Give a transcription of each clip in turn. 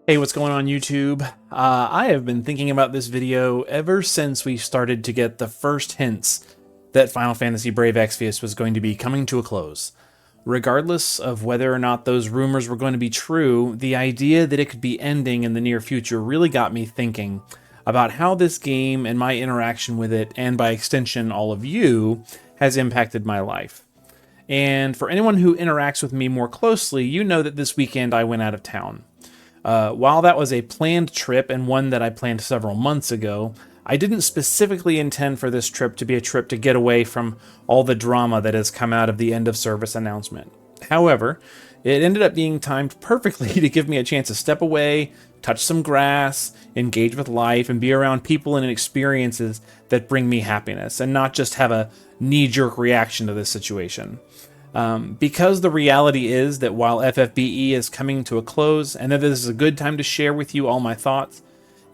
Hey, what's going on YouTube? I have been thinking about this video ever since we started to get the first hints that Final Fantasy Brave Exvius was going to be coming to a close. Regardless of whether or not those rumors were going to be true, the idea that it could be ending in the near future really got me thinking about how this game and my interaction with it, and by extension all of you, has impacted my life. And for anyone who interacts with me more closely, you know that this weekend I went out of town. While that was a planned trip and one that I planned several months ago, I didn't specifically intend for this trip to be a trip to get away from all the drama that has come out of the end of service announcement. However, it ended up being timed perfectly to give me a chance to step away, touch some grass, engage with life, and be around people and experiences that bring me happiness, and not just have a knee-jerk reaction to this situation. Because the reality is that while FFBE is coming to a close, and that this is a good time to share with you all my thoughts,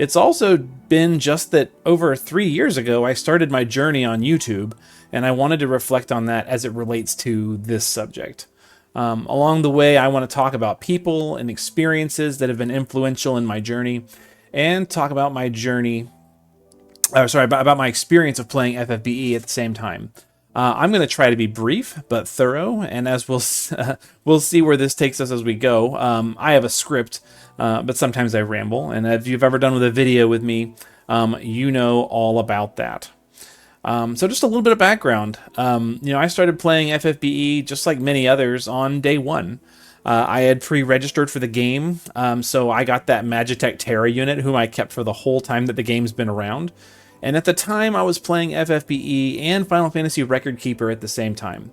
it's also been just that over 3 years ago I started my journey on YouTube, and I wanted to reflect on that as it relates to this subject. Along the way, I want to talk about people and experiences that have been influential in my journey, and talk about my journey, about my experience of playing FFBE at the same time. I'm going to try to be brief but thorough, and as we'll see where this takes us as we go. I have a script, but sometimes I ramble, and if you've ever done with a video with me, you know all about that. So just a little bit of background. I started playing FFBE just like many others on day one. I had pre-registered for the game, so I got that Magitech Terra unit, whom I kept for the whole time that the game's been around. And at the time, I was playing FFBE and Final Fantasy Record Keeper at the same time.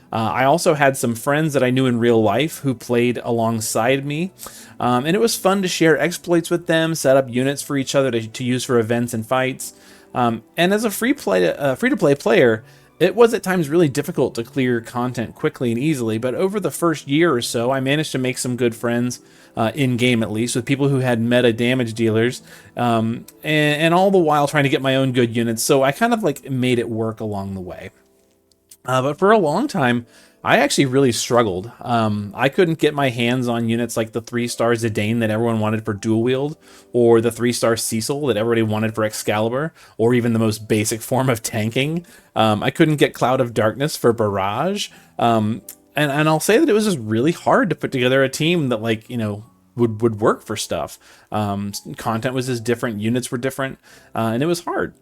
I also had some friends that I knew in real life who played alongside me, and it was fun to share exploits with them, set up units for each other to use for events and fights. And as a free-to-play player, it was at times really difficult to clear content quickly and easily, but over the first year or so, I managed to make some good friends, in-game at least, with people who had meta damage dealers, and all the while trying to get my own good units, so I kind of like made it work along the way. But for a long time, I actually really struggled. I couldn't get my hands on units like the 3-star Zidane that everyone wanted for dual wield, or the 3-star Cecil that everybody wanted for Excalibur, or even the most basic form of tanking. I couldn't get Cloud of Darkness for Barrage. And I'll say that it was just really hard to put together a team that, like, would work for stuff. Content was just different, units were different, and it was hard.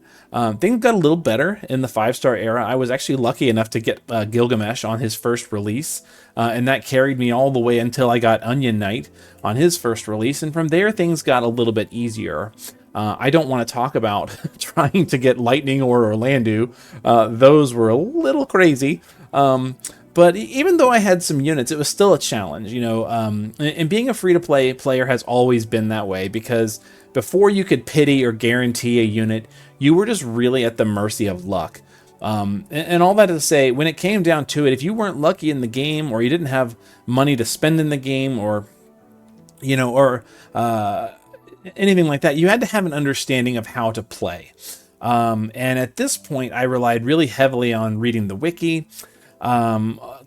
Things got a little better in the 5-star era. I was actually lucky enough to get Gilgamesh on his first release, and that carried me all the way until I got Onion Knight on his first release, and from there things got a little bit easier. I don't want to talk about trying to get Lightning or Orlando. Those were a little crazy. But even though I had some units, it was still a challenge, and being a free-to-play player has always been that way, because before you could pity or guarantee a unit, you were just really at the mercy of luck. And all that to say, when it came down to it, if you weren't lucky in the game, or you didn't have money to spend in the game, or anything like that, you had to have an understanding of how to play. And at this point, I relied really heavily on reading the wiki,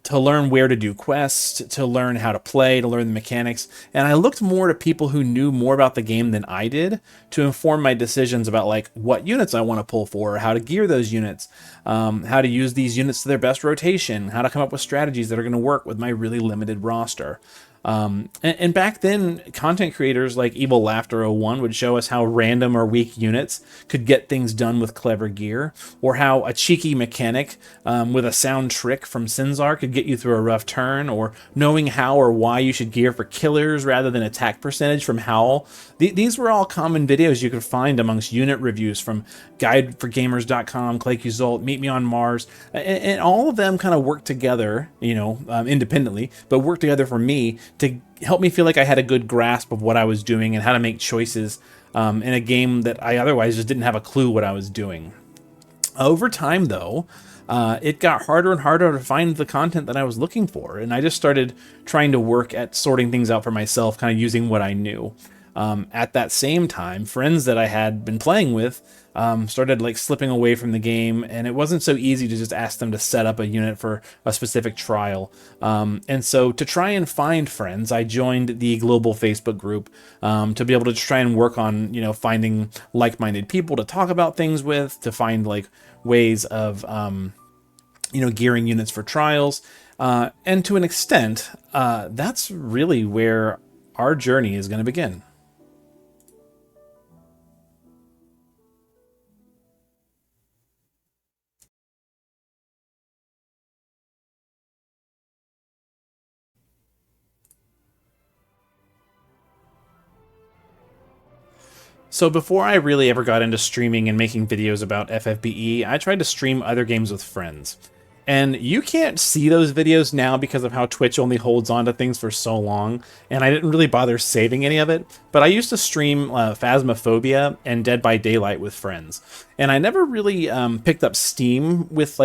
to learn where to do quests, to learn how to play, to learn the mechanics, and I looked more to people who knew more about the game than I did to inform my decisions about, like, what units I want to pull for, how to gear those units, how to use these units to their best rotation, how to come up with strategies that are going to work with my really limited roster. And back then, content creators like Evil Laughter 01 would show us how random or weak units could get things done with clever gear, or how a cheeky mechanic with a sound trick from Sinzar could get you through a rough turn, or knowing how or why you should gear for killers rather than attack percentage from Howl. These were all common videos you could find amongst unit reviews from GuideForGamers.com, ClayQZult, Meet Me on Mars, and all of them kind of worked together, independently, but worked together for me to help me feel like I had a good grasp of what I was doing and how to make choices in a game that I otherwise just didn't have a clue what I was doing. Over time, though, it got harder and harder to find the content that I was looking for, and I just started trying to work at sorting things out for myself, kind of using what I knew. At that same time, friends that I had been playing with started like slipping away from the game, and it wasn't so easy to just ask them to set up a unit for a specific trial. And so to try and find friends, I joined the global Facebook group to be able to try and work on, finding like-minded people to talk about things with, to find like ways of, gearing units for trials. And to an extent, that's really where our journey is going to begin. So before I really ever got into streaming and making videos about FFBE, I tried to stream other games with friends. And you can't see those videos now because of how Twitch only holds on to things for so long, and I didn't really bother saving any of it, but I used to stream Phasmophobia and Dead by Daylight with friends. And I never really picked up steam with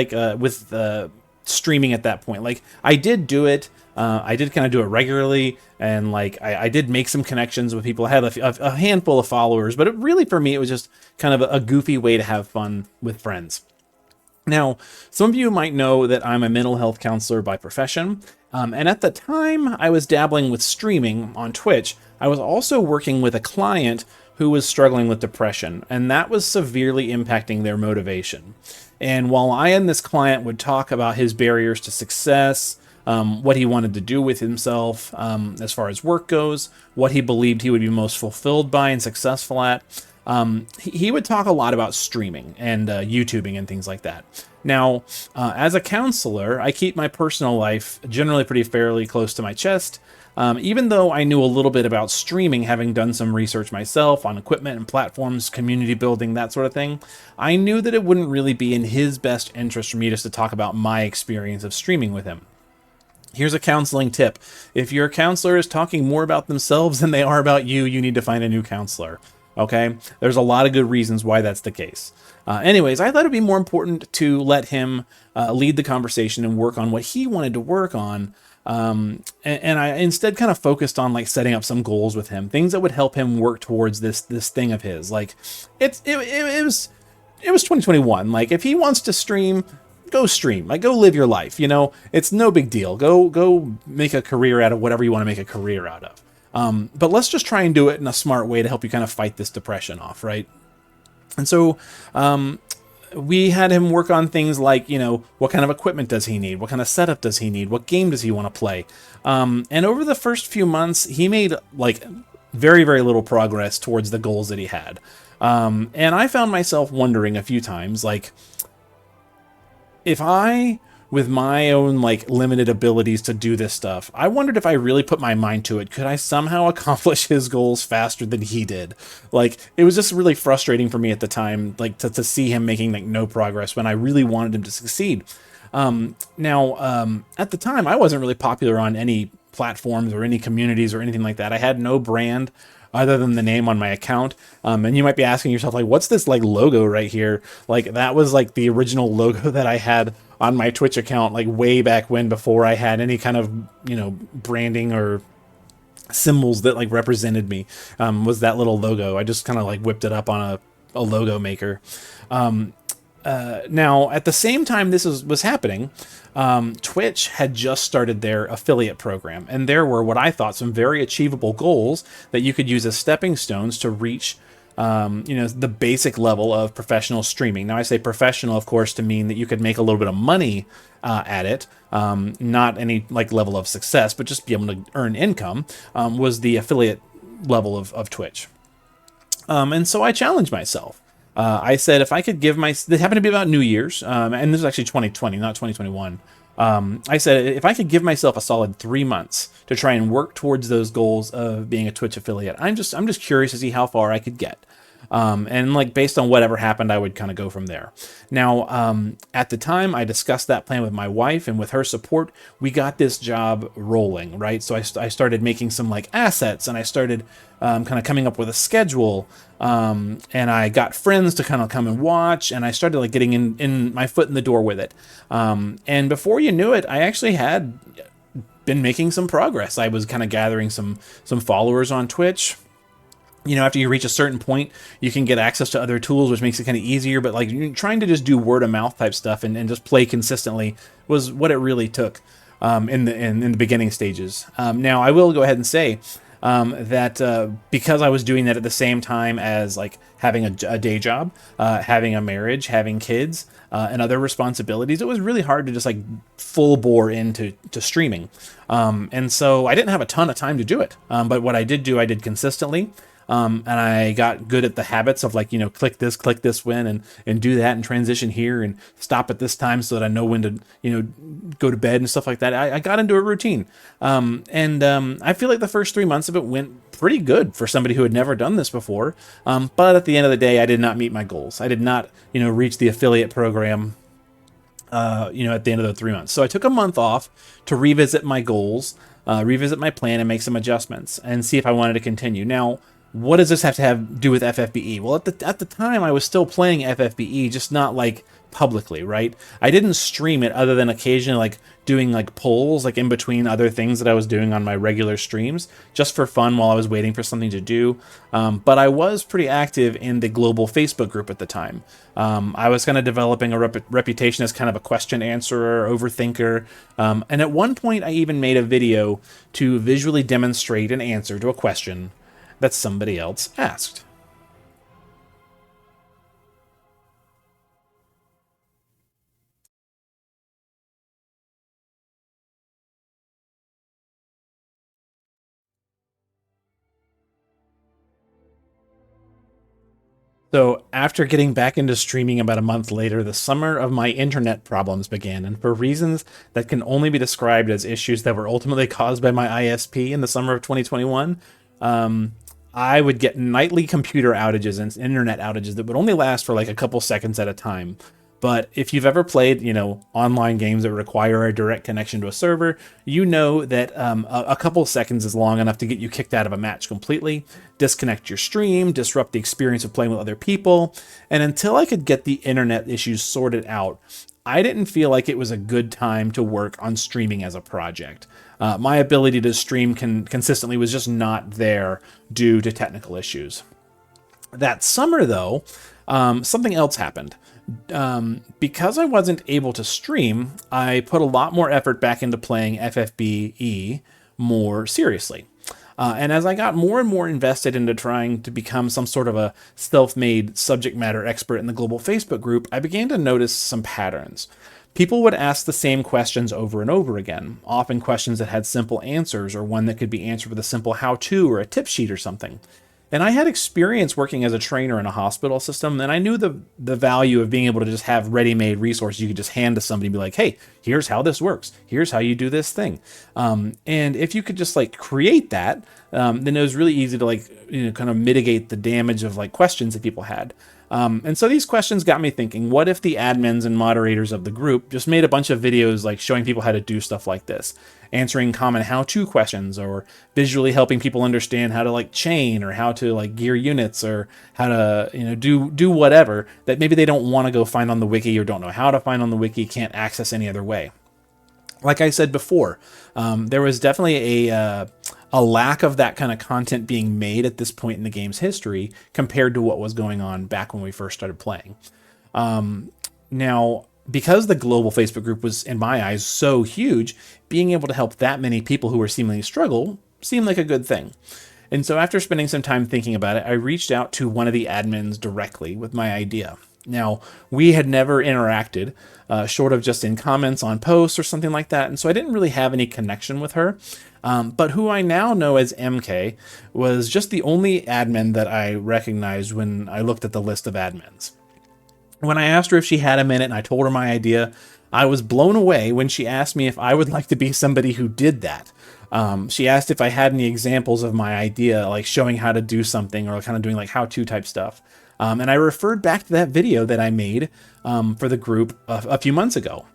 streaming at that point. Like, I did do it, I did kind of do it regularly, and like I did make some connections with people. I had a handful of followers, but really for me it was just kind of a goofy way to have fun with friends. Now, some of you might know that I'm a mental health counselor by profession, and at the time I was dabbling with streaming on Twitch, I was also working with a client who was struggling with depression, and that was severely impacting their motivation. And while I and this client would talk about his barriers to success, what he wanted to do with himself as far as work goes, what he believed he would be most fulfilled by and successful at, he would talk a lot about streaming and YouTubing and things like that. Now, as a counselor, I keep my personal life generally pretty fairly close to my chest, even though I knew a little bit about streaming, having done some research myself on equipment and platforms, community building, that sort of thing. I knew that it wouldn't really be in his best interest for me just to talk about my experience of streaming with him. Here's a counseling tip. If your counselor is talking more about themselves than they are about you, you need to find a new counselor. Okay? There's a lot of good reasons why that's the case. Anyways, I thought it'd be more important to let him lead the conversation and work on what he wanted to work on. And I instead kind of focused on like setting up some goals with him, things that would help him work towards this thing of his. Like it was 2021. Like if he wants to stream, go stream. Like go live your life. It's no big deal. Go make a career out of whatever you want to make a career out of. But let's just try and do it in a smart way to help you kind of fight this depression off, right? And so we had him work on things like, what kind of equipment does he need? What kind of setup does he need? What game does he want to play? And over the first few months, he made like very, very little progress towards the goals that he had. And I found myself wondering a few times, like, if I, with my own like limited abilities to do this stuff, I wondered if I really put my mind to it, could I somehow accomplish his goals faster than he did? Like, it was just really frustrating for me at the time, like to see him making like no progress when I really wanted him to succeed. Now, at the time, I wasn't really popular on any platforms or any communities or anything like that. I had no brand other than the name on my account. And you might be asking yourself, like, what's this like logo right here? Like, that was like the original logo that I had on my Twitch account, like way back when, before I had any kind of, branding or symbols that like represented me, was that little logo. I just kind of like whipped it up on a logo maker. Now, at the same time this was happening, Twitch had just started their affiliate program, and there were what I thought some very achievable goals that you could use as stepping stones to reach, the basic level of professional streaming. Now, I say professional, of course, to mean that you could make a little bit of money at it, not any like level of success, but just be able to earn income, was the affiliate level of Twitch. And so I challenged myself. I said if I could give this happened to be about New Year's, and this is actually 2020, not 2021. I said if I could give myself a solid 3 months to try and work towards those goals of being a Twitch affiliate, I'm just curious to see how far I could get. And like based on whatever happened, I would kind of go from there. Now, at the time, I discussed that plan with my wife, and with her support, we got this job rolling, right? So I started making some like assets, and I started kind of coming up with a schedule, and I got friends to kind of come and watch, and I started like getting in my foot in the door with it. And before you knew it, I actually had been making some progress. I was kind of gathering some followers on Twitch. After you reach a certain point, you can get access to other tools, which makes it kind of easier. But like trying to just do word of mouth type stuff and just play consistently was what it really took in the beginning stages. Now, I will go ahead and say that because I was doing that at the same time as like having a day job, having a marriage, having kids, and other responsibilities, it was really hard to just like full bore into streaming. And so I didn't have a ton of time to do it. But what I did do, I did consistently. And I got good at the habits of like, click this when, and do that and transition here and stop at this time so that I know when to, go to bed and stuff like that. I got into a routine. I feel like the first 3 months of it went pretty good for somebody who had never done this before. But at the end of the day, I did not meet my goals. I did not, reach the affiliate program, at the end of the 3 months. So I took a month off to revisit my goals, revisit my plan and make some adjustments and see if I wanted to continue. Now, what does this have to do with FFBE? Well, at the time, I was still playing FFBE, just not like publicly, right? I didn't stream it other than occasionally like doing like polls like in between other things that I was doing on my regular streams, just for fun while I was waiting for something to do. But I was pretty active in the global Facebook group at the time. I was kind of developing a reputation as kind of a question answerer, overthinker. And at one point, I even made a video to visually demonstrate an answer to a question that somebody else asked. So after getting back into streaming about a month later, the summer of my internet problems began, and for reasons that can only be described as issues that were ultimately caused by my ISP in the summer of 2021, I would get nightly computer outages and internet outages that would only last for like a couple seconds at a time. But if you've ever played, online games that require a direct connection to a server, you know that a couple seconds is long enough to get you kicked out of a match completely, disconnect your stream, disrupt the experience of playing with other people. And until I could get the internet issues sorted out, I didn't feel like it was a good time to work on streaming as a project. My ability to stream consistently was just not there due to technical issues. That summer, though, something else happened. Because I wasn't able to stream, I put a lot more effort back into playing FFBE more seriously. And as I got more and more invested into trying to become some sort of a self-made subject matter expert in the global Facebook group, I began to notice some patterns. People would ask the same questions over and over again, often questions that had simple answers or one that could be answered with a simple how-to or a tip sheet or something. And I had experience working as a trainer in a hospital system, and I knew the value of being able to just have ready-made resources you could just hand to somebody and be like, hey, here's how this works. Here's how you do this thing. And if you could just like create that, then it was really easy to like, kind of mitigate the damage of like questions that people had. And so these questions got me thinking, what if the admins and moderators of the group just made a bunch of videos like showing people how to do stuff like this, answering common how-to questions, or visually helping people understand how to like chain or how to like gear units or how to, do whatever that maybe they don't want to go find on the wiki or don't know how to find on the wiki, can't access any other way. Like I said before, there was definitely a lack of that kind of content being made at this point in the game's history compared to what was going on back when we first started playing. Now, because the global Facebook group was, in my eyes, so huge, being able to help that many people who were seemingly struggle seemed like a good thing. And so after spending some time thinking about it, I reached out to one of the admins directly with my idea. Now, we had never interacted, short of just in comments on posts or something like that, and so I didn't really have any connection with her. But who I now know as MK was just the only admin that I recognized when I looked at the list of admins. When I asked her if she had a minute and I told her my idea, I was blown away when she asked me if I would like to be somebody who did that. She asked if I had any examples of my idea, like showing how to do something or kind of doing like how-to type stuff. And I referred back to that video that I made for the group a few months ago.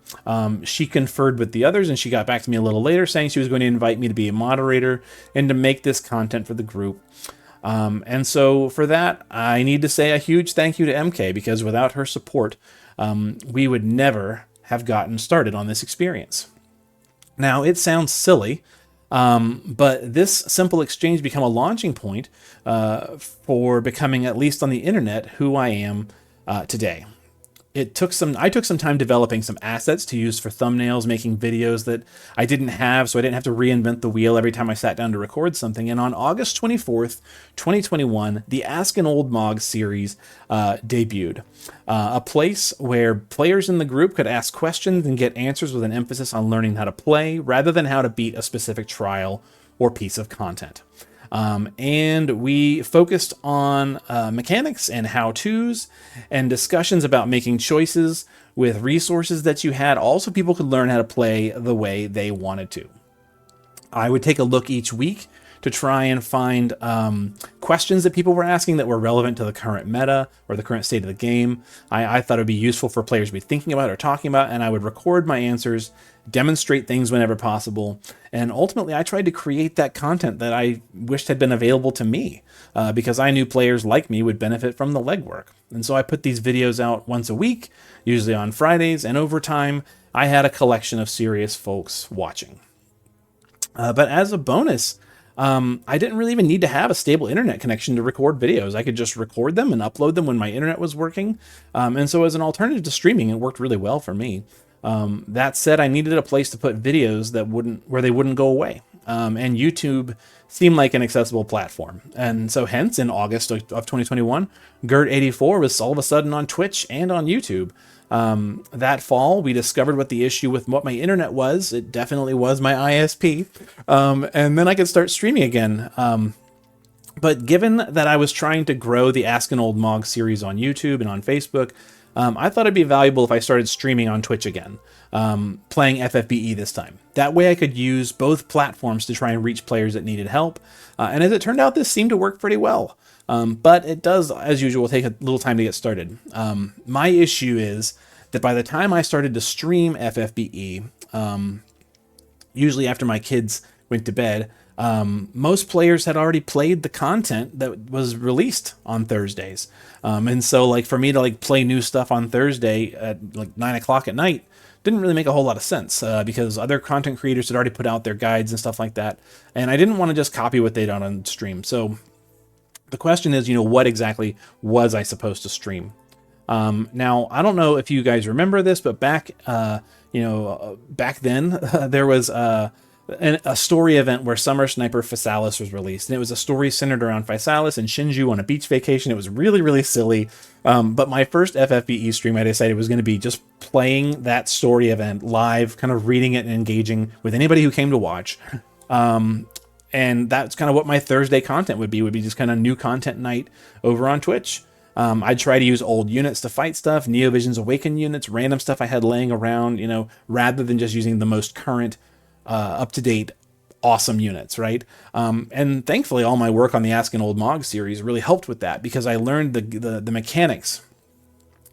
She conferred with the others and she got back to me a little later saying she was going to invite me to be a moderator and to make this content for the group. And so for that, I need to say a huge thank you to MK, because without her support, we would never have gotten started on this experience. Now, it sounds silly, But this simple exchange became a launching point for becoming, at least on the internet, who I am today. I took some time developing some assets to use for thumbnails, making videos that I didn't have, so I didn't have to reinvent the wheel every time I sat down to record something. And on August 24th, 2021, the Ask an Old Mog series debuted. A place where players in the group could ask questions and get answers with an emphasis on learning how to play rather than how to beat a specific trial or piece of content. And we focused on mechanics and how-tos and discussions about making choices with resources that you had, also people could learn how to play the way they wanted to. I would take a look each week to try and find questions that people were asking that were relevant to the current meta or the current state of the game. I thought it would be useful for players to be thinking about or talking about, and I would record my answers, demonstrate things whenever possible, and ultimately I tried to create that content that I wished had been available to me because I knew players like me would benefit from the legwork. And so I put these videos out once a week, usually on Fridays, and over time I had a collection of serious folks watching. But as a bonus, I didn't really even need to have a stable internet connection to record videos. I could just record them and upload them when my internet was working. And so as an alternative to streaming, it worked really well for me. That said, I needed a place to put videos that where they wouldn't go away. And YouTube seemed like an accessible platform. And so hence, in August of 2021, Gerrtt84 was all of a sudden on Twitch and on YouTube. That fall, we discovered what the issue with what my internet was. It definitely was my ISP. And then I could start streaming again. But given that I was trying to grow the Ask an Old Mog series on YouTube and on Facebook, I thought it'd be valuable if I started streaming on Twitch again, playing FFBE this time. That way I could use both platforms to try and reach players that needed help. And as it turned out, this seemed to work pretty well. But it does, as usual, take a little time to get started. My issue is that by the time I started to stream FFBE, usually after my kids went to bed, most players had already played the content that was released on Thursdays. And so like for me to like play new stuff on Thursday at like 9 o'clock at night didn't really make a whole lot of sense because other content creators had already put out their guides and stuff like that. And I didn't want to just copy what they'd done on stream. So the question is, what exactly was I supposed to stream? Now, I don't know if you guys remember this, but back then there was a story event where Summer Sniper Physalis was released, and it was a story centered around Physalis and Shinju on a beach vacation. It was really, really silly. But my first FFBE stream, I decided was going to be just playing that story event live, kind of reading it and engaging with anybody who came to watch. And that's kind of what my Thursday content would be just kind of new content night over on Twitch. I'd try to use old units to fight stuff, Neovision's Awaken units, random stuff I had laying around, rather than just using the most current, up-to-date, awesome units, right? And thankfully, all my work on the Ask an Old Mog series really helped with that because I learned the mechanics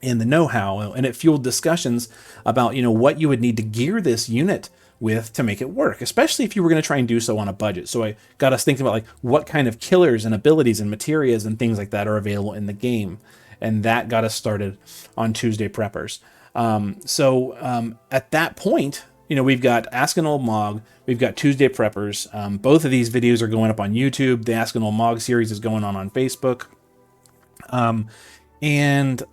and the know-how, and it fueled discussions about, what you would need to gear this unit with to make it work, especially if you were going to try and do so on a budget. So I got us thinking about like what kind of killers and abilities and materias and things like that are available in the game. And that got us started on Tuesday Preppers. At that point, we've got Ask an Old Mog, we've got Tuesday Preppers. Both of these videos are going up on YouTube. The Ask an Old Mog series is going on Facebook. And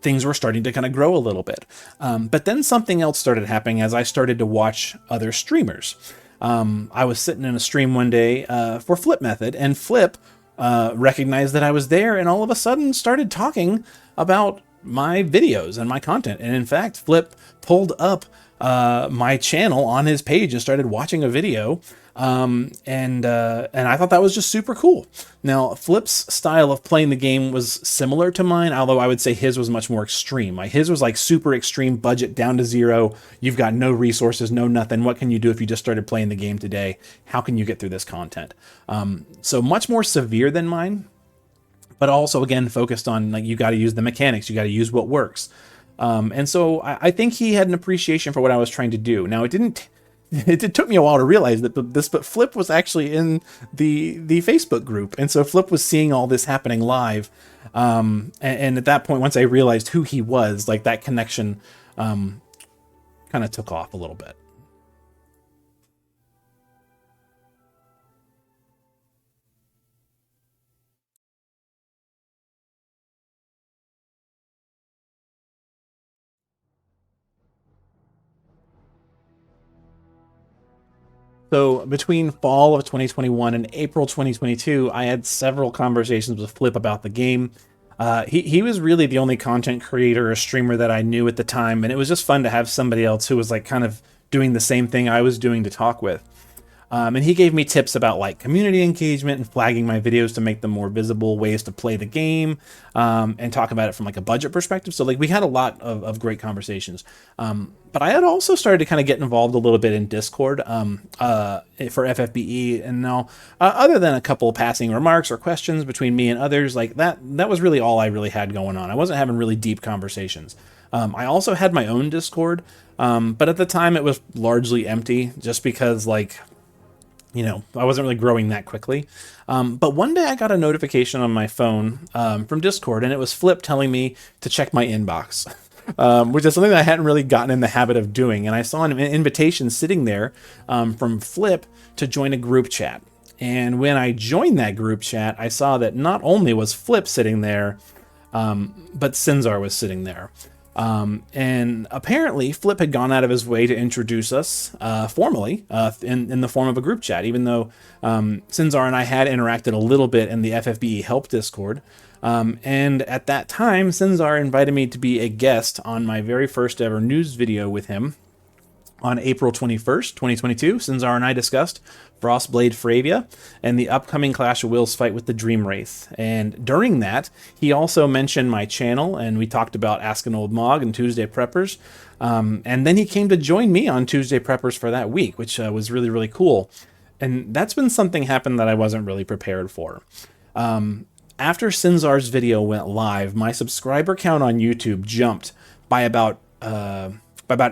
things were starting to kind of grow a little bit. But then something else started happening as I started to watch other streamers. I was sitting in a stream one day for Flip Method, and Flip recognized that I was there and all of a sudden started talking about my videos and my content. And in fact, Flip pulled up my channel on his page and started watching a video. And I thought that was just super cool. Now, Flip's style of playing the game was similar to mine, although I would say his was much more extreme. His was like super extreme, budget down to zero. You've got no resources, no nothing. What can you do if you just started playing the game today? How can you get through this content? So much more severe than mine, but also again, focused on like, you got to use the mechanics. You got to use what works. And so I think he had an appreciation for what I was trying to do. Now, it took me a while to realize that but Flip was actually in the Facebook group. And so Flip was seeing all this happening live. And at that point, once I realized who he was, like that connection kind of took off a little bit. So between fall of 2021 and April 2022, I had several conversations with Flip about the game. He was really the only content creator or streamer that I knew at the time, and it was just fun to have somebody else who was like kind of doing the same thing I was doing to talk with. And he gave me tips about like community engagement and flagging my videos to make them more visible, ways to play the game, and talk about it from like a budget perspective. So like we had a lot of great conversations. But I had also started to kind of get involved a little bit in Discord for FFBE. And now, other than a couple passing remarks or questions between me and others, like that was really all I really had going on. I wasn't having really deep conversations. I also had my own Discord, but at the time it was largely empty just because like, you know, I wasn't really growing that quickly. But one day I got a notification on my phone from Discord, and it was Flip telling me to check my inbox, which is something that I hadn't really gotten in the habit of doing. And I saw an invitation sitting there from Flip to join a group chat. And when I joined that group chat, I saw that not only was Flip sitting there, but Sinzar was sitting there. And apparently Flip had gone out of his way to introduce us formally in the form of a group chat, even though Sinzar and I had interacted a little bit in the FFBE help Discord. And at that time, Sinzar invited me to be a guest on my very first ever news video with him. On April 21st, 2022, Sinzar and I discussed Frostblade Fravia and the upcoming Clash of Wills fight with the Dream Wraith. And during that, he also mentioned my channel, and we talked about Asking Old Mog and Tuesday Preppers. And then he came to join me on Tuesday Preppers for that week, which was really, really cool. And that's been something happened that I wasn't really prepared for. After Sinzar's video went live, my subscriber count on YouTube jumped by about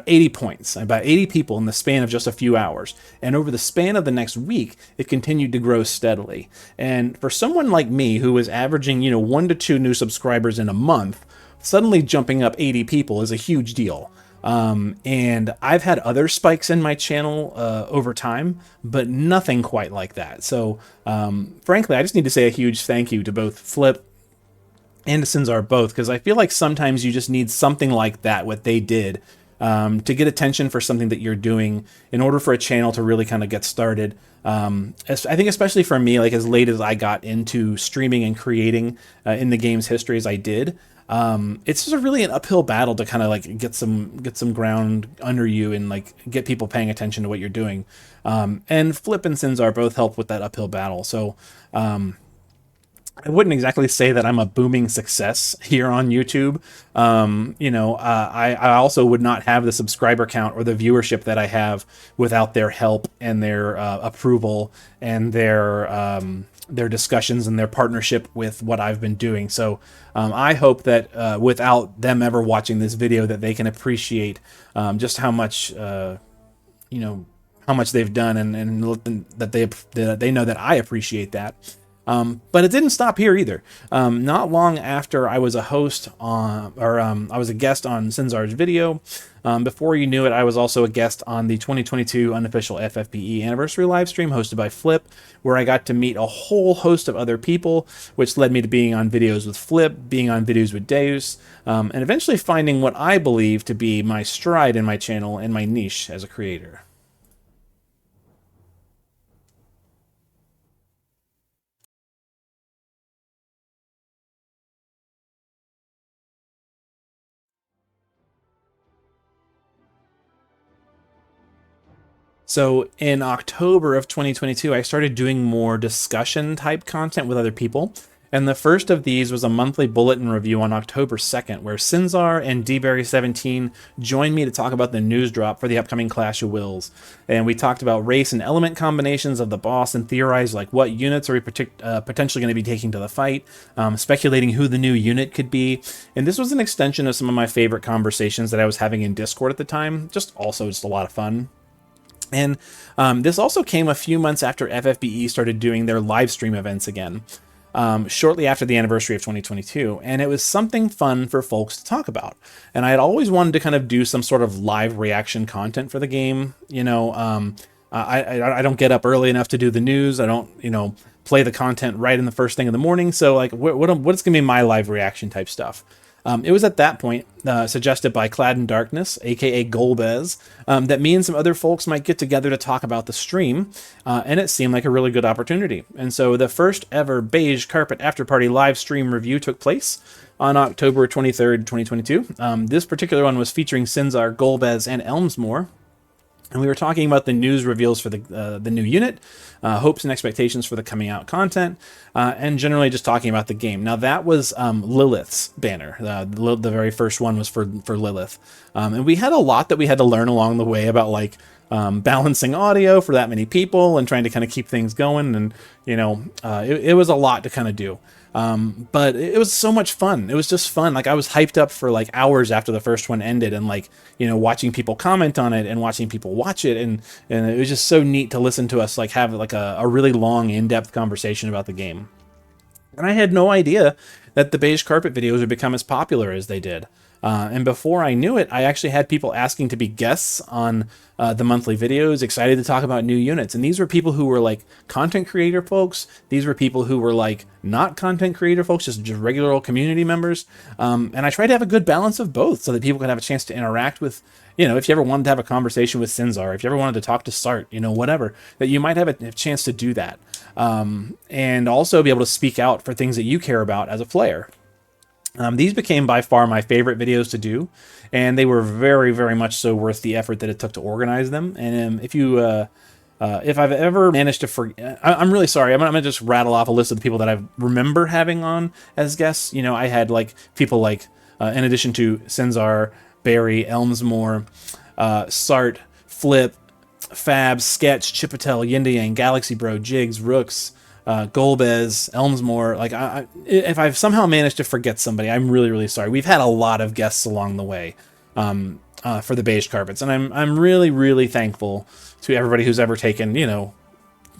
80 points, about 80 people in the span of just a few hours. And over the span of the next week, it continued to grow steadily. And for someone like me who was averaging, 1 to 2 new subscribers in a month, suddenly jumping up 80 people is a huge deal. And I've had other spikes in my channel over time, but nothing quite like that. So frankly, I just need to say a huge thank you to both Flip and to Sinzar both, because I feel like sometimes you just need something like that, what they did, to get attention for something that you're doing in order for a channel to really kind of get started. I think especially for me, like as late as I got into streaming and creating in the game's history as I did, it's just really an uphill battle to kind of like get some ground under you and like get people paying attention to what you're doing. And Flip and Sinzar both help with that uphill battle. So I wouldn't exactly say that I'm a booming success here on YouTube. I also would not have the subscriber count or the viewership that I have without their help and their approval and their discussions and their partnership with what I've been doing. So I hope that without them ever watching this video, that they can appreciate just how much how much they've done, and that they know that I appreciate that. But it didn't stop here either. Not long after I was a host on, I was a guest on Sinzar's video. Before you knew it, I was also a guest on the 2022 unofficial FFBE anniversary livestream hosted by Flip, where I got to meet a whole host of other people, which led me to being on videos with Flip, being on videos with Deus, and eventually finding what I believe to be my stride in my channel and my niche as a creator. So in October of 2022, I started doing more discussion type content with other people. And the first of these was a monthly bulletin review on October 2nd, where Sinzar and dberry17 joined me to talk about the news drop for the upcoming Clash of Wills. And we talked about race and element combinations of the boss and theorized like what units are we potentially going to be taking to the fight, speculating who the new unit could be. And this was an extension of some of my favorite conversations that I was having in Discord at the time. Just a lot of fun. And this also came a few months after FFBE started doing their live stream events again, shortly after the anniversary of 2022. And it was something fun for folks to talk about. And I had always wanted to kind of do some sort of live reaction content for the game. I don't get up early enough to do the news. I don't, play the content right in the first thing in the morning. So like, what's going to be my live reaction type stuff? It was at that point, suggested by Clad in Darkness, aka Golbez, that me and some other folks might get together to talk about the stream, and it seemed like a really good opportunity. And so the first ever Beige Carpet After Party live stream review took place on October 23rd, 2022. This particular one was featuring Sinzar, Golbez, and Elmsmore. And we were talking about the news reveals for the new unit, hopes and expectations for the coming out content, and generally just talking about the game. Now that was Lilith's banner. The very first one was for Lilith. And we had a lot that we had to learn along the way about like balancing audio for that many people and trying to kind of keep things going. And, you know, it was a lot to kind of do. But it was so much fun. It was just fun. Like I was hyped up for like hours after the first one ended, and like, you know, watching people comment on it and watching people watch it. And it was just so neat to listen to us like have like a really long in-depth conversation about the game. And I had no idea that the Beige Carpet videos would become as popular as they did. And before I knew it, I actually had people asking to be guests on the monthly videos, excited to talk about new units. And these were people who were like content creator folks. These were people who were like not content creator folks, just regular old community members. And I tried to have a good balance of both so that people could have a chance to interact with, you know, if you ever wanted to have a conversation with Sinzar, if you ever wanted to talk to Sart, you know, whatever, that you might have a chance to do that. And also be able to speak out for things that you care about as a player. These became by far my favorite videos to do, and they were very, very much so worth the effort that it took to organize them. And if I've ever managed to forget, I'm really sorry. I'm gonna just rattle off a list of the people that I remember having on as guests. You know, I had like people like, in addition to Sinzar, Barry, Elmsmore, Sart, Flip, Fab, Sketch, Chipotel, Yindayang, Galaxy Bro, Jigs, Rooks, Golbez, Elmsmore. Like, if I've somehow managed to forget somebody, I'm really, really sorry. We've had a lot of guests along the way for the Beige Carpets, and I'm really, really thankful to everybody who's ever taken, you know,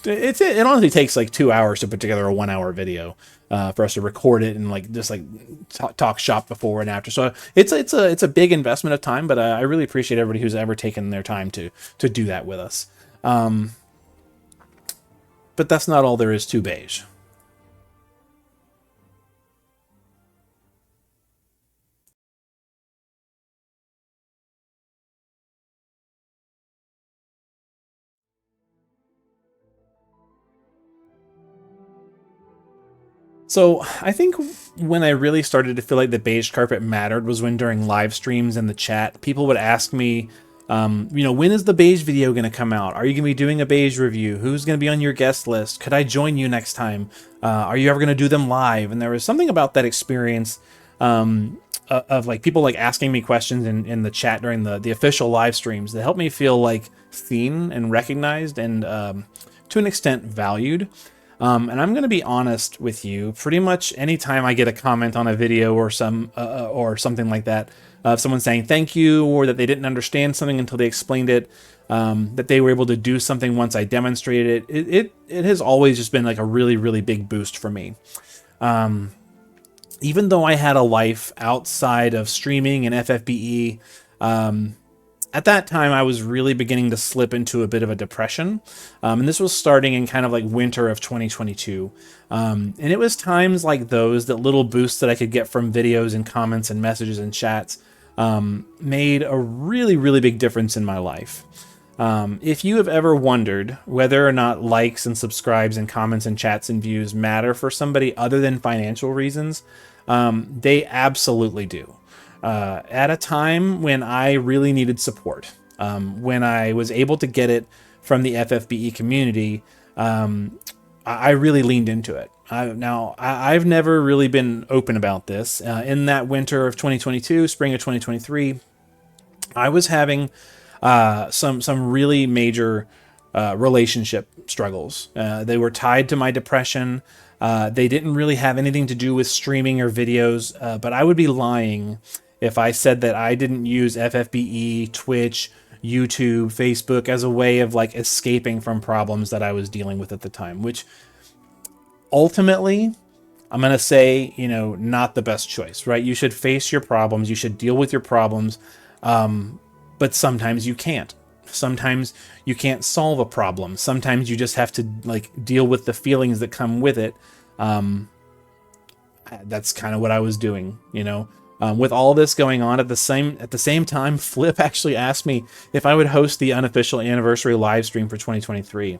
it honestly takes like 2 hours to put together a 1 hour video for us to record it and like just like talk shop before and after. So it's a big investment of time, but I really appreciate everybody who's ever taken their time to do that with us. But that's not all there is to Beige. So I think when I really started to feel like the Beige Carpet mattered was when during live streams in the chat, people would ask me, you know, when is the Beige video going to come out? Are you going to be doing a Beige review? Who's going to be on your guest list? Could I join you next time? Are you ever going to do them live? And there was something about that experience of like people like asking me questions in the chat during the official live streams that helped me feel like seen and recognized and to an extent valued. And I'm going to be honest with you, pretty much anytime I get a comment on a video or something like that, of someone saying thank you, or that they didn't understand something until they explained it, that they were able to do something once I demonstrated it, it has always just been like a really, really big boost for me. Even though I had a life outside of streaming and FFBE, at that time I was really beginning to slip into a bit of a depression. And this was starting in kind of like winter of 2022. And it was times like those that little boosts that I could get from videos and comments and messages and chats made a really, really big difference in my life. If you have ever wondered whether or not likes and subscribes and comments and chats and views matter for somebody other than financial reasons, they absolutely do. At a time when I really needed support, when I was able to get it from the FFBE community, I really leaned into it. Now, I've never really been open about this. In that winter of 2022, spring of 2023, I was having some really major relationship struggles. They were tied to my depression. They didn't really have anything to do with streaming or videos, but I would be lying if I said that I didn't use FFBE, Twitch, YouTube, Facebook as a way of like escaping from problems that I was dealing with at the time, which ultimately, I'm going to say, you know, not the best choice, right? You should face your problems. You should deal with your problems. But sometimes you can't. Sometimes you can't solve a problem. Sometimes you just have to like deal with the feelings that come with it. That's kind of what I was doing, you know. With all this going on at the same time, Flip actually asked me if I would host the unofficial anniversary live stream for 2023.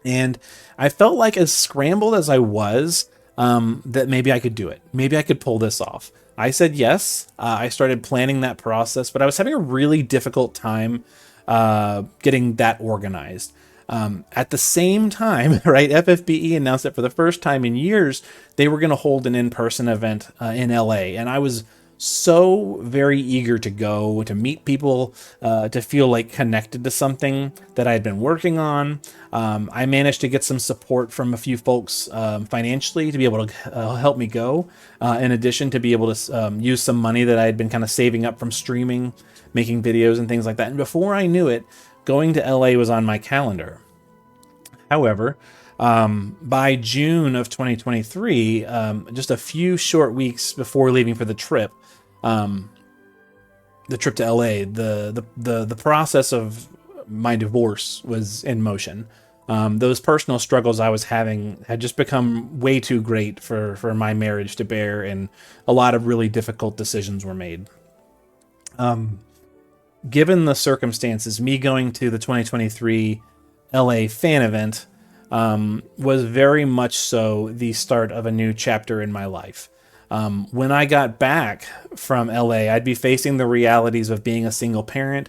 And I felt like, as scrambled as I was, that maybe I could do it. Maybe I could pull this off. I said yes. I started planning that process, but I was having a really difficult time getting that organized. At the same time, right, FFBE announced that for the first time in years, they were going to hold an in-person event in LA. And I was so very eager to go, to meet people, to feel like connected to something that I had been working on. I managed to get some support from a few folks financially to be able to help me go, in addition to be able to use some money that I had been kind of saving up from streaming, making videos and things like that. And before I knew it, going to LA was on my calendar. However, by June of 2023, just a few short weeks before leaving for the trip to LA, the process of my divorce was in motion. Those personal struggles I was having had just become way too great for my marriage to bear, and a lot of really difficult decisions were made. Given the circumstances, me going to the 2023 LA fan event was very much so the start of a new chapter in my life. When I got back from LA, I'd be facing the realities of being a single parent,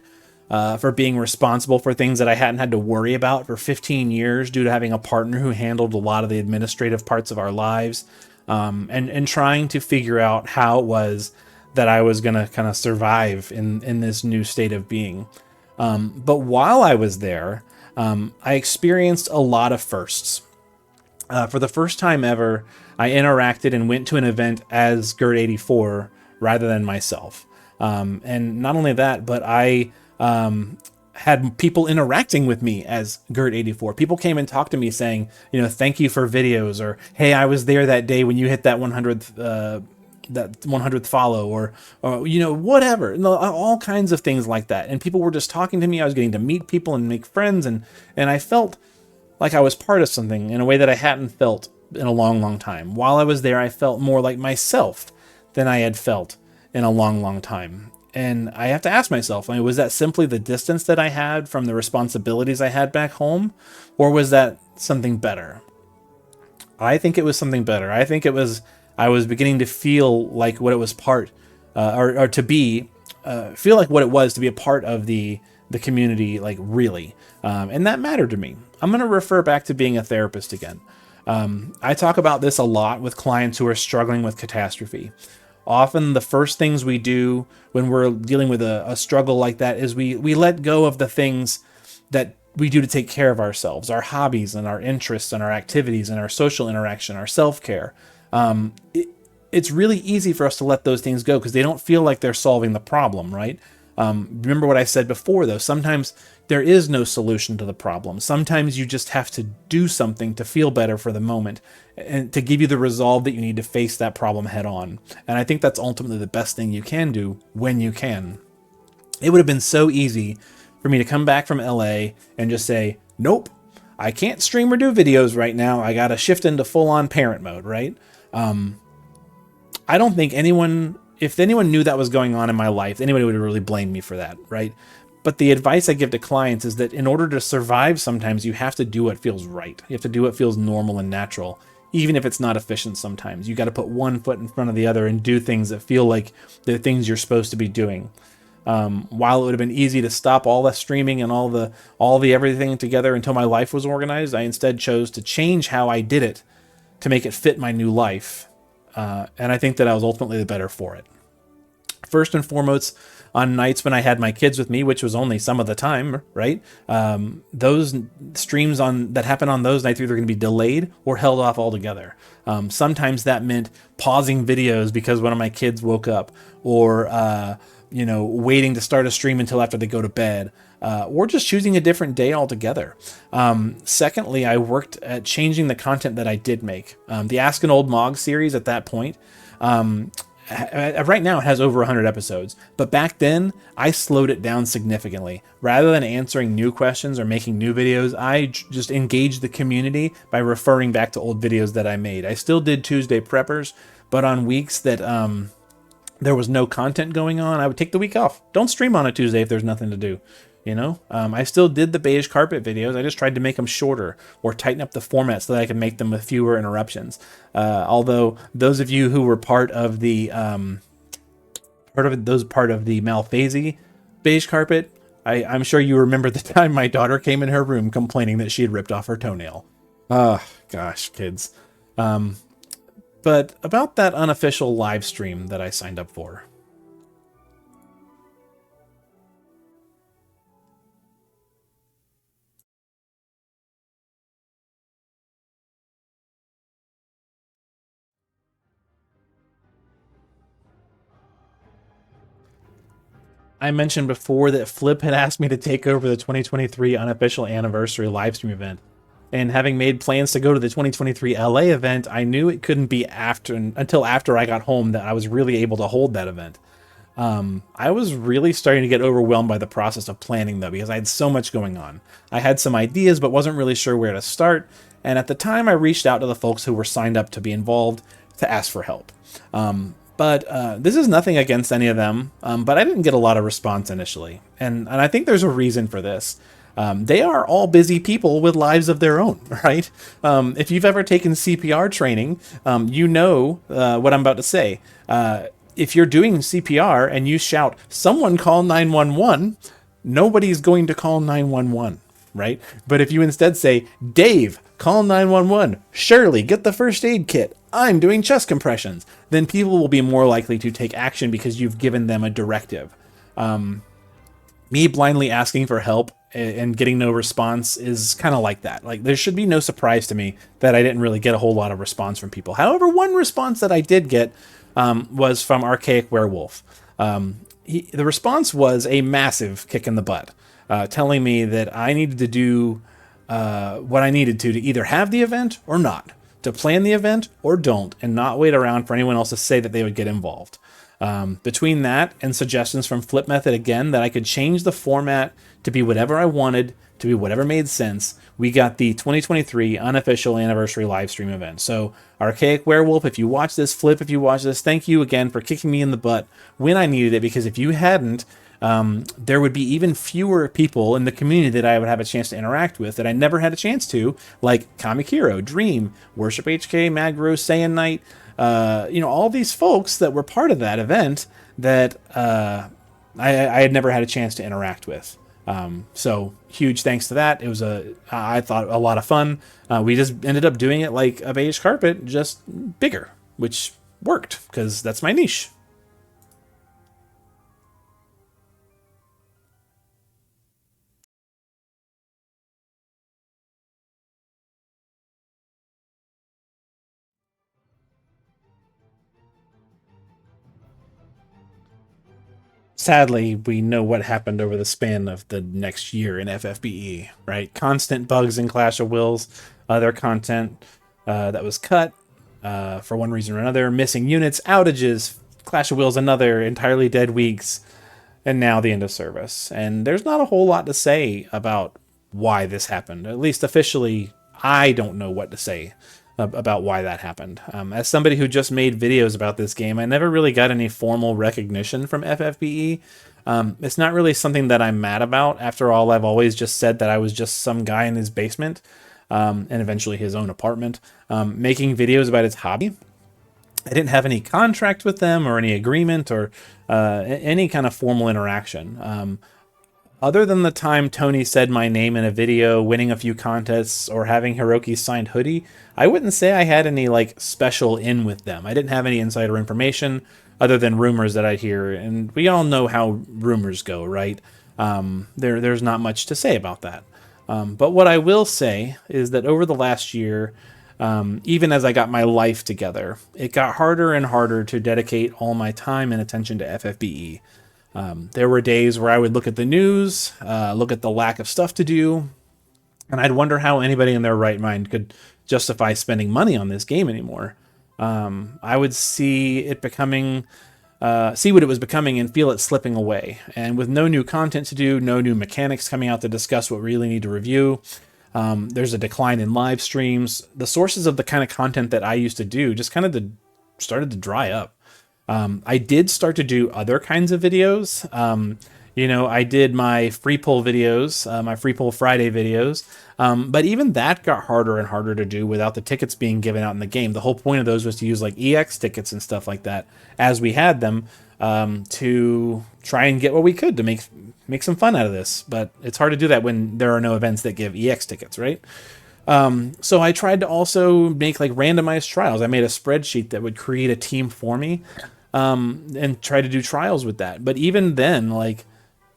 for being responsible for things that I hadn't had to worry about for 15 years due to having a partner who handled a lot of the administrative parts of our lives, and trying to figure out how it was that I was going to kind of survive in this new state of being. But while I was there, I experienced a lot of firsts. For the first time ever, I interacted and went to an event as Gerrtt84 rather than myself. And not only that, but I had people interacting with me as Gerrtt84. People came and talked to me saying, thank you for videos, or, hey, I was there that day when you hit that 100th follow, or whatever, all kinds of things like that. And people were just talking to me. I was getting to meet people and make friends, and I felt like I was part of something in a way that I hadn't felt in a long, long time. While I was there, I felt more like myself than I had felt in a long, long time. And I have to ask myself, was that simply the distance that I had from the responsibilities I had back home, or was that something better? I think it was something better. I think I was beginning to feel like what it was feel like what it was to be a part of the community, like, really. And that mattered to me. I'm going to refer back to being a therapist again. I talk about this a lot with clients who are struggling with catastrophe. Often the first things we do when we're dealing with a struggle like that is we let go of the things that we do to take care of ourselves, our hobbies and our interests and our activities and our social interaction, our self-care. It's really easy for us to let those things go because they don't feel like they're solving the problem, right? Remember what I said before, though. Sometimes there is no solution to the problem. Sometimes you just have to do something to feel better for the moment and to give you the resolve that you need to face that problem head on. And I think that's ultimately the best thing you can do when you can. It would have been so easy for me to come back from LA and just say, nope, I can't stream or do videos right now. I got to shift into full-on parent mode, right? I don't think if anyone knew that was going on in my life, anybody would really blame me for that, right? But the advice I give to clients is that in order to survive, sometimes you have to do what feels right. You have to do what feels normal and natural, even if it's not efficient sometimes. You got to put one foot in front of the other and do things that feel like the things you're supposed to be doing. While it would have been easy to stop all the streaming and all the everything together until my life was organized, I instead chose to change how I did it to make it fit my new life. And I think that I was ultimately the better for it. First and foremost, on nights when I had my kids with me, which was only some of the time, right? Those streams that happen on those nights are either going to be delayed or held off altogether. Sometimes that meant pausing videos because one of my kids woke up, or waiting to start a stream until after they go to bed, or just choosing a different day altogether. Secondly, I worked at changing the content that I did make. The Ask an Old Mog series at that point, right now it has over 100 episodes, but back then I slowed it down significantly. Rather than answering new questions or making new videos, I just engaged the community by referring back to old videos that I made. I still did Tuesday Preppers, but on weeks that there was no content going on, I would take the week off. Don't stream on a Tuesday if there's nothing to do. You know, I still did the Beige Carpet videos. I just tried to make them shorter or tighten up the format so that I could make them with fewer interruptions. Although those of you who were part of the Malphasy Beige Carpet, I'm sure you remember the time my daughter came in her room complaining that she had ripped off her toenail. Gosh, kids. But about that unofficial live stream that I signed up for. I mentioned before that Flip had asked me to take over the 2023 unofficial anniversary livestream event. And having made plans to go to the 2023 LA event, I knew it couldn't be until after I got home that I was really able to hold that event. I was really starting to get overwhelmed by the process of planning, though, because I had so much going on. I had some ideas, but wasn't really sure where to start. And at the time, I reached out to the folks who were signed up to be involved to ask for help. But this is nothing against any of them, but I didn't get a lot of response initially. And I think there's a reason for this. They are all busy people with lives of their own, right? If you've ever taken CPR training, you know what I'm about to say. If you're doing CPR and you shout, "Someone call 911," nobody's going to call 911, right? But if you instead say, "Dave, call 911. Shirley, get the first aid kit. I'm doing chest compressions," then people will be more likely to take action because you've given them a directive. Me blindly asking for help and getting no response is kind of like that. Like, there should be no surprise to me that I didn't really get a whole lot of response from people. However, one response that I did get was from Archaic Werewolf. The response was a massive kick in the butt, telling me that I needed to do what I needed to either have the event or not, to plan the event or don't, and not wait around for anyone else to say that they would get involved. Between that and suggestions from Flip Method again that I could change the format to be whatever I wanted, to be whatever made sense, we got the 2023 unofficial anniversary live stream event. So Archaic Werewolf, if you watch this, Flip, if you watch this, thank you again for kicking me in the butt when I needed it, because if you hadn't, there would be even fewer people in the community that I would have a chance to interact with that I never had a chance to, like Comic Hero, Dream, Worship HK, Magro, Saiyan Knight, all these folks that were part of that event that I had never had a chance to interact with. So huge thanks to that. It was I thought a lot of fun. We just ended up doing it like a Beige Carpet, just bigger, which worked because that's my niche. Sadly, we know what happened over the span of the next year in FFBE, right? Constant bugs in Clash of Wills, other content that was cut for one reason or another, missing units, outages, Clash of Wills, another entirely dead weeks, and now the end of service. And there's not a whole lot to say about why this happened. At least officially, I don't know what to say about why that happened. As somebody who just made videos about this game, I never really got any formal recognition from FFBE. It's not really something that I'm mad about. After all, I've always just said that I was just some guy in his basement, and eventually his own apartment, making videos about his hobby. I didn't have any contract with them or any agreement or any kind of formal interaction. Other than the time Tony said my name in a video, winning a few contests, or having Hiroki's signed hoodie, I wouldn't say I had any special in with them. I didn't have any insider information other than rumors that I'd hear, and we all know how rumors go, right? There's not much to say about that. But what I will say is that over the last year, even as I got my life together, it got harder and harder to dedicate all my time and attention to FFBE. There were days where I would look at the news, look at the lack of stuff to do, and I'd wonder how anybody in their right mind could justify spending money on this game anymore. I would see it becoming, see what it was becoming and feel it slipping away. And with no new content to do, no new mechanics coming out to discuss what we really need to review, there's a decline in live streams. The sources of the kind of content that I used to do just kind of started to dry up. I did start to do other kinds of videos. You know, I did my free pull videos, my free pull Friday videos, but even that got harder and harder to do without the tickets being given out in the game. The whole point of those was to use like EX tickets and stuff like that as we had them, to try and get what we could to make some fun out of this. But it's hard to do that when there are no events that give EX tickets, right? So I tried to also make like randomized trials. I made a spreadsheet that would create a team for me, and try to do trials with that. But even then, like,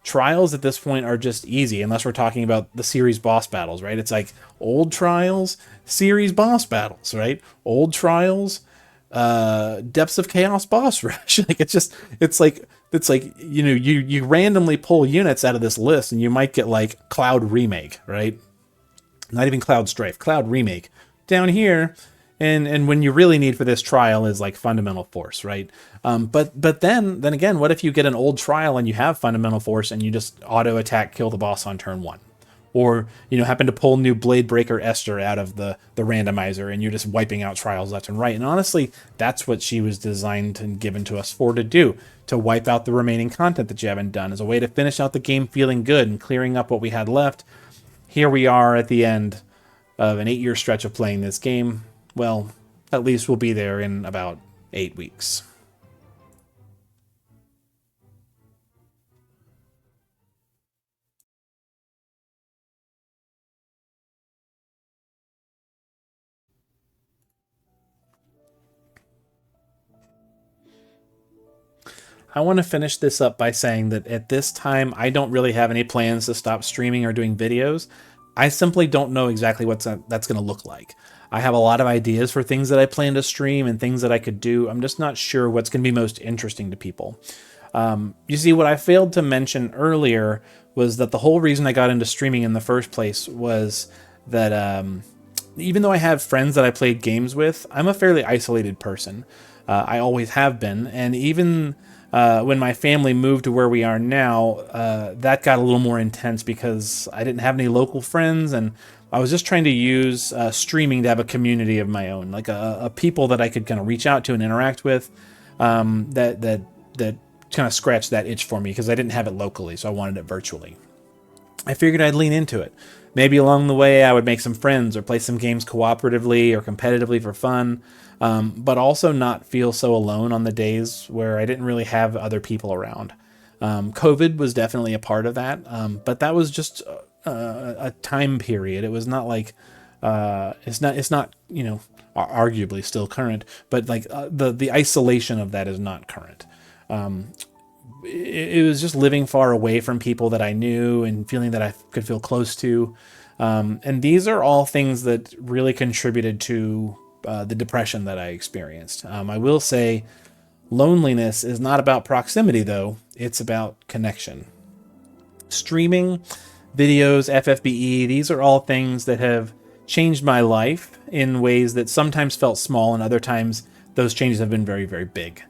trials at this point are just easy, unless we're talking about the series boss battles, right? It's like old trials, series boss battles, right? Old trials, Depths of Chaos boss rush. Like, it's like, you know, you randomly pull units out of this list and you might get like Cloud Remake, right? Not even Cloud Strife, Cloud Remake down here. And when you really need for this trial is like Fundamental Force, right? But then again, what if you get an old trial and you have Fundamental Force and you just auto attack, kill the boss on turn 1? Or, you know, happen to pull new Blade Breaker Esther out of the randomizer and you're just wiping out trials left and right. And honestly, that's what she was designed and given to us for, to do, to wipe out the remaining content that you haven't done, as a way to finish out the game feeling good and clearing up what we had left. Here we are at the end of an 8-year stretch of playing this game. Well, at least we'll be there in about 8 weeks. I want to finish this up by saying that at this time, I don't really have any plans to stop streaming or doing videos. I simply don't know exactly what that's going to look like. I have a lot of ideas for things that I plan to stream and things that I could do. I'm just not sure what's going to be most interesting to people. You see, what I failed to mention earlier was that the whole reason I got into streaming in the first place was that even though I have friends that I played games with, I'm a fairly isolated person. I always have been, and even when my family moved to where we are now, that got a little more intense because I didn't have any local friends, and I was just trying to use streaming to have a community of my own, like a people that I could kind of reach out to and interact with, that kind of scratched that itch for me because I didn't have it locally, so I wanted it virtually. I figured I'd lean into it. Maybe along the way I would make some friends or play some games cooperatively or competitively for fun, but also not feel so alone on the days where I didn't really have other people around. COVID was definitely a part of that, but that was just a time period. It was not like it's not you know, arguably still current, but like the isolation of that is not current. It was just living far away from people that I knew and feeling that I could feel close to. And these are all things that really contributed to the depression that I experienced. I will say loneliness is not about proximity, though. It's about connection. Streaming, videos, FFBE, these are all things that have changed my life in ways that sometimes felt small and other times those changes have been very, very big.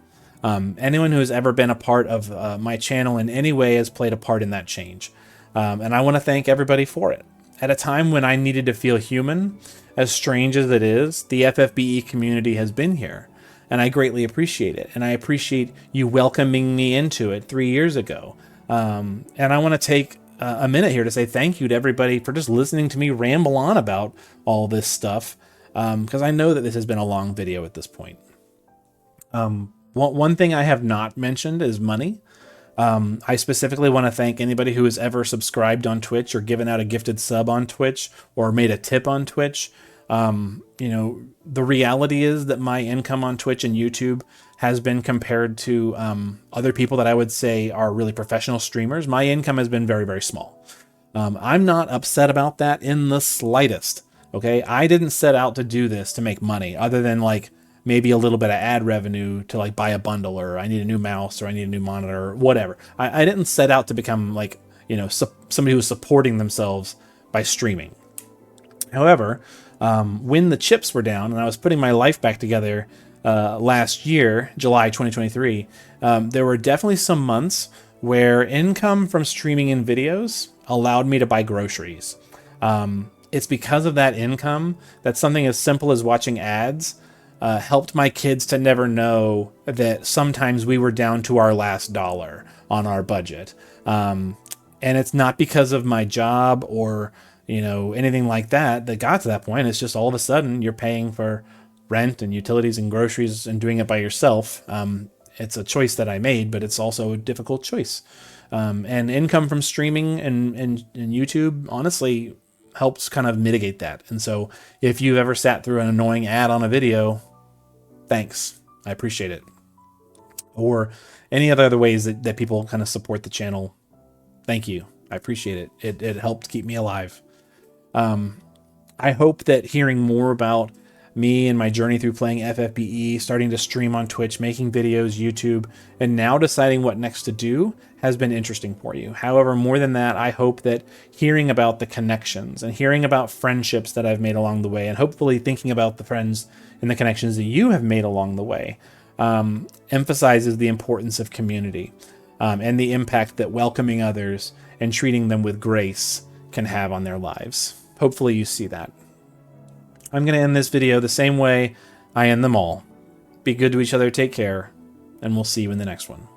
Anyone who has ever been a part of my channel in any way has played a part in that change. And I want to thank everybody for it. At a time when I needed to feel human, as strange as it is, the FFBE community has been here. And I greatly appreciate it. And I appreciate you welcoming me into it 3 years ago. And I want to take a minute here to say thank you to everybody for just listening to me ramble on about all this stuff. Because I know that this has been a long video at this point. One thing I have not mentioned is money. I specifically want to thank anybody who has ever subscribed on Twitch or given out a gifted sub on Twitch or made a tip on Twitch. You know, the reality is that my income on Twitch and YouTube has been compared to other people that I would say are really professional streamers. My income has been very, very small. I'm not upset about that in the slightest. Okay, I didn't set out to do this to make money other than like maybe a little bit of ad revenue to like buy a bundle, or I need a new mouse, or I need a new monitor, or whatever. I didn't set out to become like, you know, somebody who's supporting themselves by streaming. However, when the chips were down and I was putting my life back together last year, July 2023, there were definitely some months where income from streaming in videos allowed me to buy groceries. It's because of that income that something as simple as watching ads helped my kids to never know that sometimes we were down to our last dollar on our budget. And it's not because of my job or, anything like that got to that point. It's just all of a sudden you're paying for rent and utilities and groceries and doing it by yourself. It's a choice that I made, but it's also a difficult choice. And income from streaming and YouTube, honestly, helps kind of mitigate that. And so if you've ever sat through an annoying ad on a video, thanks. I appreciate it. Or any other ways that people kind of support the channel, thank you. I appreciate it. It helped keep me alive. I hope that hearing more about me and my journey through playing FFBE, starting to stream on Twitch, making videos, YouTube, and now deciding what next to do has been interesting for you. However, more than that, I hope that hearing about the connections and hearing about friendships that I've made along the way, and hopefully thinking about the friends and the connections that you have made along the way, emphasizes the importance of community and the impact that welcoming others and treating them with grace can have on their lives. Hopefully you see that. I'm going to end this video the same way I end them all. Be good to each other, take care, and we'll see you in the next one.